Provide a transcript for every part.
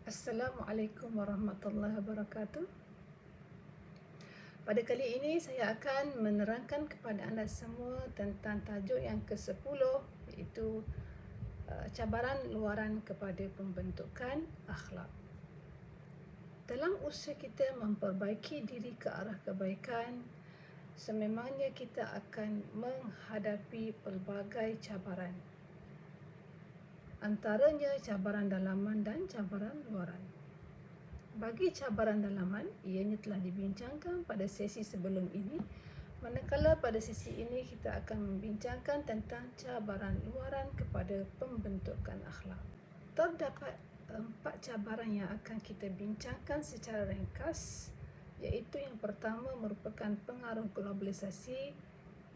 Assalamualaikum warahmatullahi wabarakatuh. Pada kali ini saya akan menerangkan kepada anda semua tentang tajuk yang ke-10, iaitu cabaran luaran kepada pembentukan akhlak. Dalam usaha kita memperbaiki diri ke arah kebaikan, sememangnya kita akan menghadapi pelbagai cabaran. Antaranya cabaran dalaman dan cabaran luaran. Bagi cabaran dalaman, ianya telah dibincangkan pada sesi sebelum ini, manakala pada sesi ini kita akan membincangkan tentang cabaran luaran kepada pembentukan akhlak. Terdapat 4 cabaran yang akan kita bincangkan secara ringkas, iaitu yang pertama merupakan pengaruh globalisasi,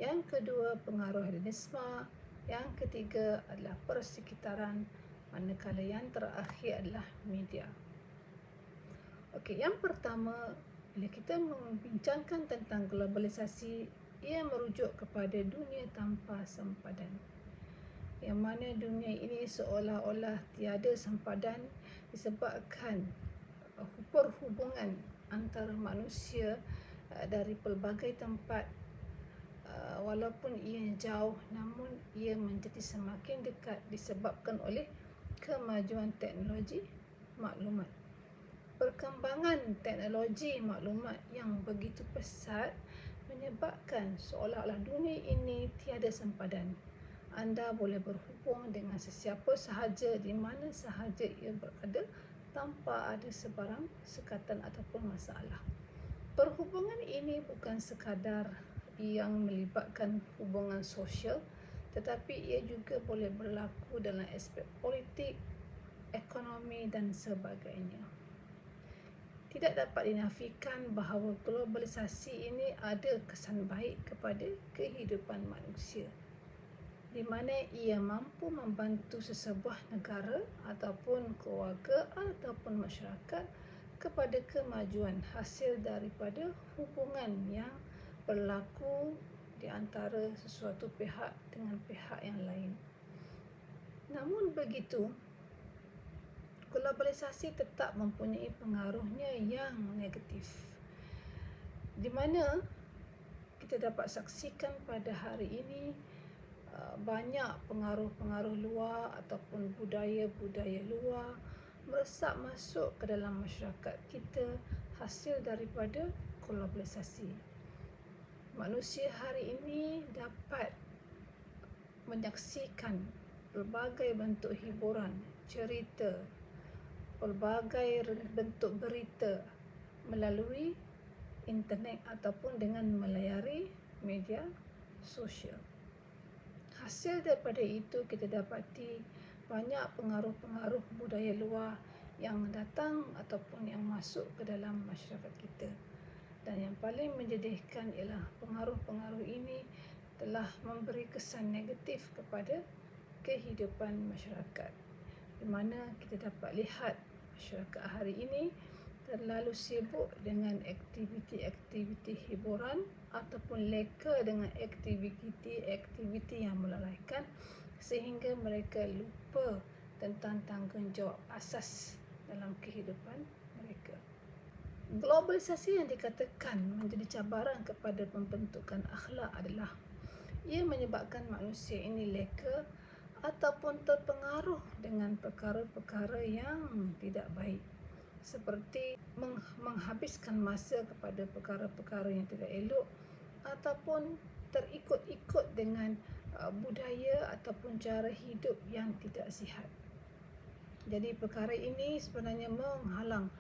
yang kedua pengaruh hedonisme, yang ketiga adalah persekitaran, manakala yang terakhir adalah media. Okey, yang pertama, bila kita membincangkan tentang globalisasi, ia merujuk kepada dunia tanpa sempadan. Yang mana dunia ini seolah-olah tiada sempadan disebabkan perhubungan antara manusia dari pelbagai tempat, walaupun ia jauh, namun ia menjadi semakin dekat disebabkan oleh kemajuan teknologi maklumat. Perkembangan teknologi maklumat yang begitu pesat menyebabkan seolah-olah dunia ini tiada sempadan. Anda boleh berhubung dengan sesiapa sahaja di mana sahaja ia berada tanpa ada sebarang sekatan ataupun masalah. Perhubungan ini bukan sekadar yang melibatkan hubungan sosial, tetapi ia juga boleh berlaku dalam aspek politik, ekonomi dan sebagainya. Tidak dapat dinafikan bahawa globalisasi ini ada kesan baik kepada kehidupan manusia, di mana ia mampu membantu sesebuah negara ataupun keluarga ataupun masyarakat kepada kemajuan hasil daripada hubungan yang berlaku di antara sesuatu pihak dengan pihak yang lain. Namun begitu, globalisasi tetap mempunyai pengaruhnya yang negatif, di mana kita dapat saksikan pada hari ini banyak pengaruh-pengaruh luar ataupun budaya-budaya luar meresap masuk ke dalam masyarakat kita hasil daripada globalisasi. Manusia hari ini dapat menyaksikan pelbagai bentuk hiburan, cerita, pelbagai bentuk berita melalui internet ataupun dengan melayari media sosial. Hasil daripada itu kita dapati banyak pengaruh-pengaruh budaya luar yang datang ataupun yang masuk ke dalam masyarakat kita. Dan yang paling menjadikan ialah pengaruh-pengaruh ini telah memberi kesan negatif kepada kehidupan masyarakat, di mana kita dapat lihat masyarakat hari ini terlalu sibuk dengan aktiviti-aktiviti hiburan ataupun leka dengan aktiviti-aktiviti yang melalaikan, sehingga mereka lupa tentang tanggungjawab asas dalam kehidupan mereka. Globalisasi yang dikatakan menjadi cabaran kepada pembentukan akhlak adalah ia menyebabkan manusia ini leka ataupun terpengaruh dengan perkara-perkara yang tidak baik, seperti menghabiskan masa kepada perkara-perkara yang tidak elok ataupun terikut-ikut dengan budaya ataupun cara hidup yang tidak sihat. Jadi perkara ini sebenarnya menghalang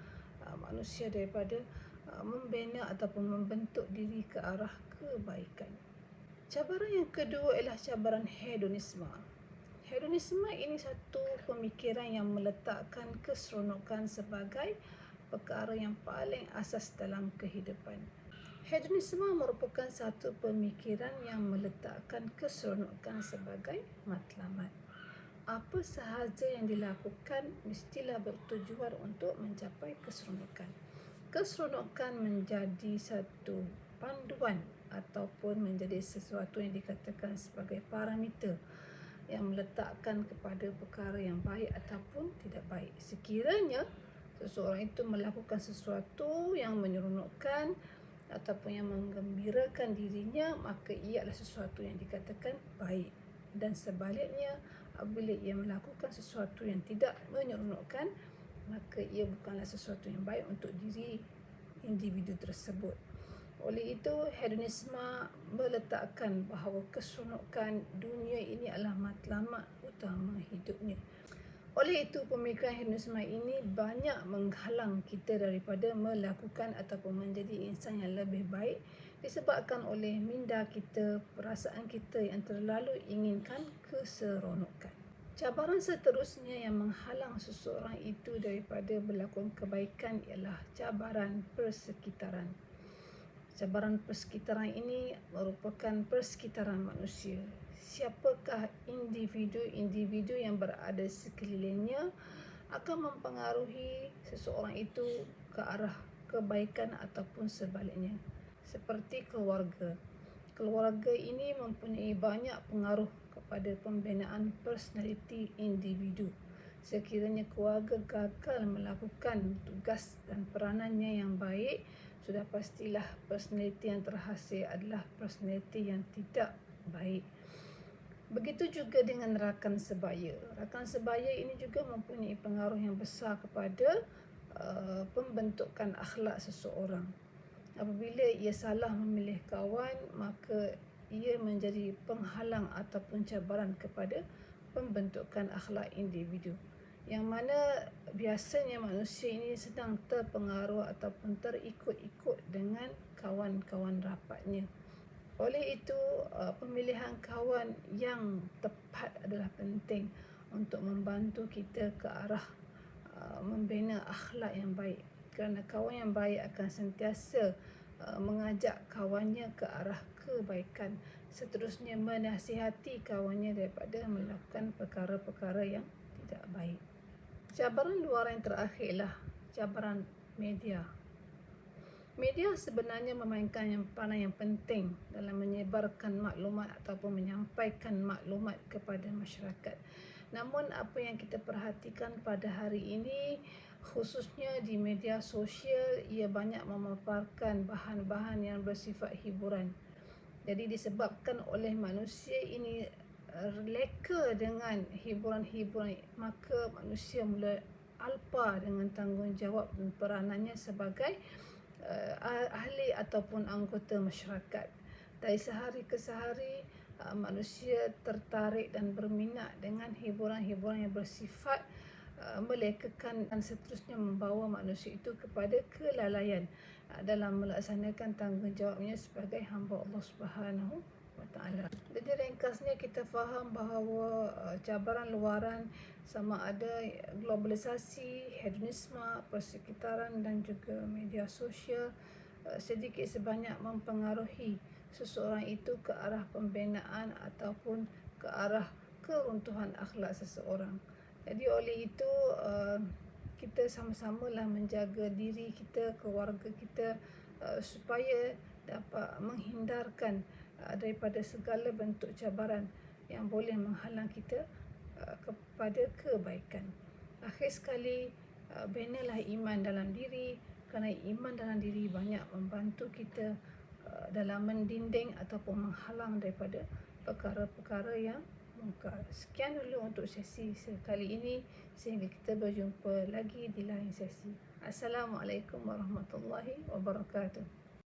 manusia daripada membina ataupun membentuk diri ke arah kebaikan. Cabaran yang kedua ialah cabaran hedonisme. Hedonisme ini satu pemikiran yang meletakkan keseronokan sebagai perkara yang paling asas dalam kehidupan. Hedonisme merupakan satu pemikiran yang meletakkan keseronokan sebagai matlamat. Apa sahaja yang dilakukan mestilah bertujuan untuk mencapai keseronokan. Keseronokan menjadi satu panduan ataupun menjadi sesuatu yang dikatakan sebagai parameter yang meletakkan kepada perkara yang baik ataupun tidak baik. Sekiranya seseorang itu melakukan sesuatu yang menyeronokkan ataupun yang menggembirakan dirinya, maka ia adalah sesuatu yang dikatakan baik. Dan sebaliknya, apabila ia melakukan sesuatu yang tidak menyeronokkan, maka ia bukanlah sesuatu yang baik untuk diri individu tersebut. Oleh itu, hedonisme meletakkan bahawa keseronokan dunia ini adalah matlamat utama hidupnya. Oleh itu, pemikiran hedonisme ini banyak menghalang kita daripada melakukan ataupun menjadi insan yang lebih baik, disebabkan oleh minda kita, perasaan kita yang terlalu inginkan keseronokan. Cabaran seterusnya yang menghalang seseorang itu daripada berlakukan kebaikan ialah cabaran persekitaran. Cabaran persekitaran ini merupakan persekitaran manusia. Siapakah individu-individu yang berada sekelilingnya akan mempengaruhi seseorang itu ke arah kebaikan ataupun sebaliknya. Seperti keluarga. Keluarga ini mempunyai banyak pengaruh kepada pembinaan personaliti individu. Sekiranya keluarga gagal melakukan tugas dan peranannya yang baik, sudah pastilah personaliti yang terhasil adalah personaliti yang tidak baik. Begitu juga dengan rakan sebaya. Rakan sebaya ini juga mempunyai pengaruh yang besar kepada pembentukan akhlak seseorang. Apabila ia salah memilih kawan, maka ia menjadi penghalang ataupun cabaran kepada pembentukan akhlak individu. Yang mana biasanya manusia ini sedang terpengaruh ataupun terikut-ikut dengan kawan-kawan rapatnya. Oleh itu, pemilihan kawan yang tepat adalah penting untuk membantu kita ke arah membina akhlak yang baik. Kerana kawan yang baik akan sentiasa mengajak kawannya ke arah kebaikan. Seterusnya menasihati kawannya daripada melakukan perkara-perkara yang tidak baik. Cabaran luar yang terakhir ialah cabaran media. Media sebenarnya memainkan peranan yang penting dalam menyebarkan maklumat ataupun menyampaikan maklumat kepada masyarakat. Namun apa yang kita perhatikan pada hari ini, khususnya di media sosial, ia banyak memaparkan bahan-bahan yang bersifat hiburan. Jadi disebabkan oleh manusia ini leka dengan hiburan-hiburan, maka manusia mula alpa dengan tanggungjawab dan peranannya sebagai ahli ataupun anggota masyarakat. Dari sehari ke sehari, manusia tertarik dan berminat dengan hiburan-hiburan yang bersifat melekakan dan seterusnya membawa manusia itu kepada kelalaian dalam melaksanakan tanggungjawabnya sebagai hamba Allah Subhanahu wa Ta'ala. Jadi ringkasnya kita faham bahawa cabaran luaran sama ada globalisasi, hedonisme, persekitaran dan juga media sosial sedikit sebanyak mempengaruhi seseorang itu ke arah pembinaan ataupun ke arah keruntuhan akhlak seseorang. Jadi oleh itu kita sama-samalah menjaga diri kita, keluarga kita supaya dapat menghindarkan daripada segala bentuk cabaran yang boleh menghalang kita kepada kebaikan. Akhir sekali, binalah iman dalam diri, kerana iman dalam diri banyak membantu kita dalam mendinding ataupun menghalang daripada perkara-perkara yang mungkar. Sekian dulu untuk sesi sekali ini, sehingga kita berjumpa lagi di lain sesi. Assalamualaikum warahmatullahi wabarakatuh.